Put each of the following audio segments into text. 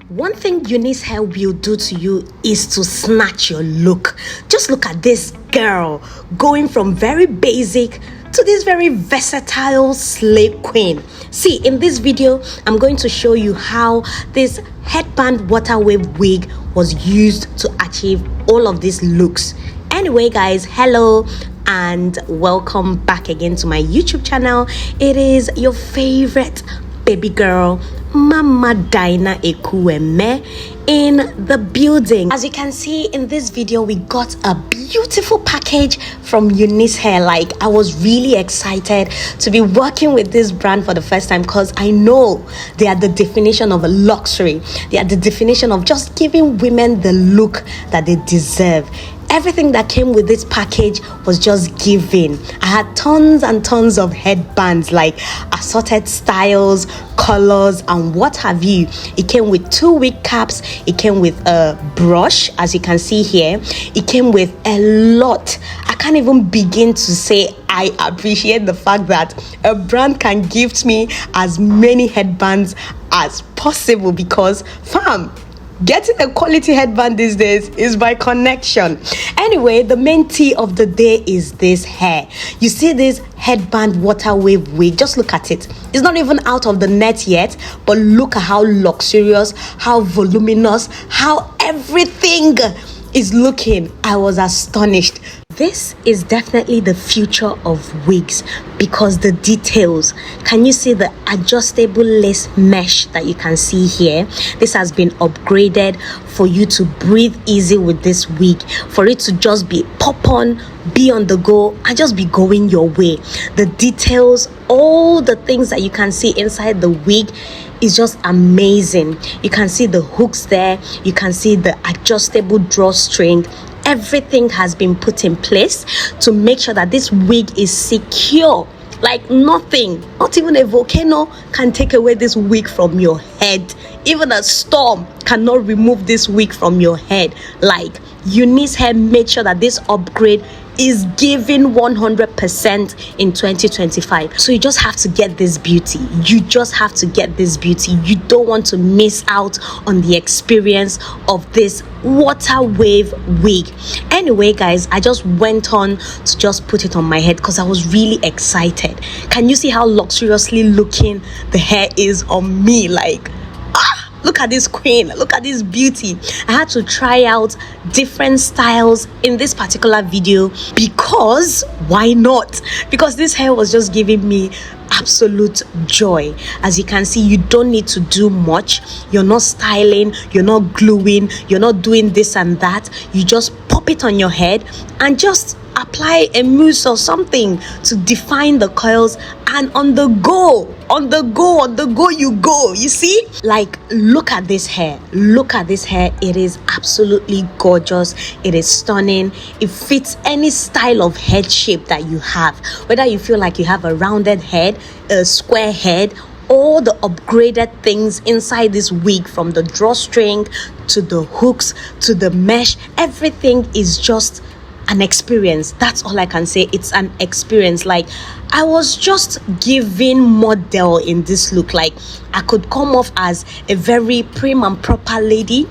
One thing Unice hair will do to you is to snatch your look. Just look at this girl going from very basic to this very versatile slay queen. See, in this video, I'm going to show you how this headband water wave wig was used to achieve all of these looks. Anyway, guys, hello and welcome back again to my YouTube channel. It is your favorite baby girl, Mama Dyna Ekwueme, in the building. As you can see in this video, we got a beautiful package from Unice hair. Like, I was really excited to be working with this brand for the first time because I know they are the definition of a luxury. They are the definition of just giving women the look that they deserve. Everything that came with this package was just given. I had tons and tons of headbands, like assorted styles, colors, and what have you. It came with 2 wig caps. It came with a brush, as you can see here. It came with a lot. I can't even begin to say I appreciate the fact that a brand can gift me as many headbands as possible because, fam, getting a quality headband these days is by connection. Anyway, the main tea of the day is this hair. You see this headband water wave wig, just look at it. It's not even out of the net yet, but look at how luxurious, how voluminous, how everything is looking. I was astonished. This is definitely the future of wigs because the details. Can you see the adjustable lace mesh that you can see here? This has been upgraded for you to breathe easy with this wig, for it to just be pop on, be on the go, and just be going your way. The details, all the things that you can see inside the wig is just amazing. You can see the hooks there, you can see the adjustable drawstring. Everything has been put in place to make sure that this wig is secure. Like nothing, not even a volcano can take away this wig from your head. Even a storm cannot remove this wig from your head. Like, Unice hair made sure that this upgrade is given 100% in 2025. So you just have to get this beauty. You just have to get this beauty. You don't want to miss out on the experience of this water wave wig. Anyway, guys, I just went on to just put it on my head because I was really excited. Can you see how luxuriously looking the hair is on me? Like, look at this queen, look at this beauty. I had to try out different styles in this particular video because why not? Because this hair was just giving me absolute joy. As you can see, you don't need to do much. You're not styling, you're not gluing, you're not doing this and that. You just pop it on your head and just apply a mousse or something to define the coils, and on the go you go. You see, like, look at this hair, it is absolutely gorgeous. It is stunning. It fits any style of head shape that you have, whether you feel like you have a rounded head, a square head. All the upgraded things inside this wig, from the drawstring to the hooks to the mesh, everything is just an experience. That's all I can say. It's an experience. Like, I was just giving model in this look. Like, I could come off as a very prim and proper lady.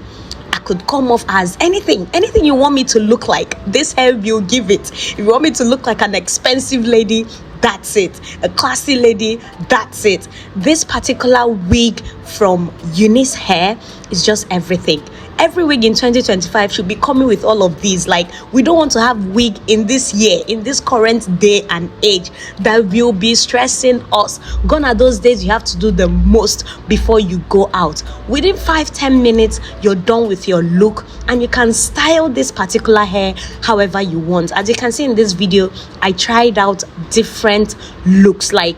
I could come off as anything you want me to look like. This hair will give it. If you want me to look like an expensive lady, that's it. A classy lady, that's it. This particular wig from Unice hair is just everything. Every wig in 2025 should be coming with all of these. Like, we don't want to have wig in this year, in this current day and age, that will be stressing us. Gone are those days you have to do the most before you go out. Within 5-10 minutes, you're done with your look and you can style this particular hair however you want. As you can see in this video, I tried out different looks. Like,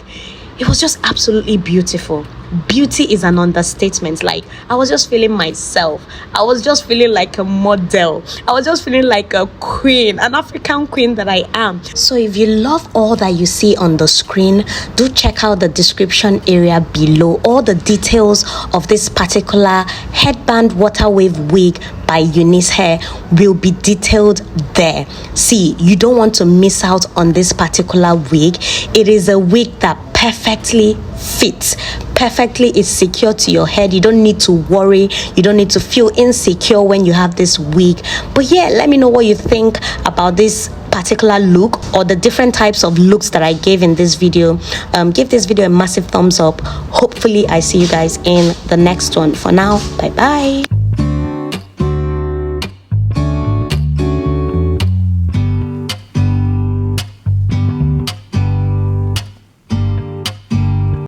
it was just absolutely beautiful. Beauty is an understatement. Like, I was just feeling myself. I was just feeling like a model. I was just feeling like a queen, an African queen that I am. So if you love all that you see on the screen, do check out the description area below. All the details of this particular headband water wave wig by Unice hair will be detailed there. See, you don't want to miss out on this particular wig. It is a wig that perfectly fits, perfectly. It's secure to your head. You don't need to worry. You don't need to feel insecure when you have this wig. But yeah, let me know what you think about this particular look or the different types of looks that I gave in this video. Give this video a massive thumbs up. Hopefully I see you guys in the next one. For now, bye bye.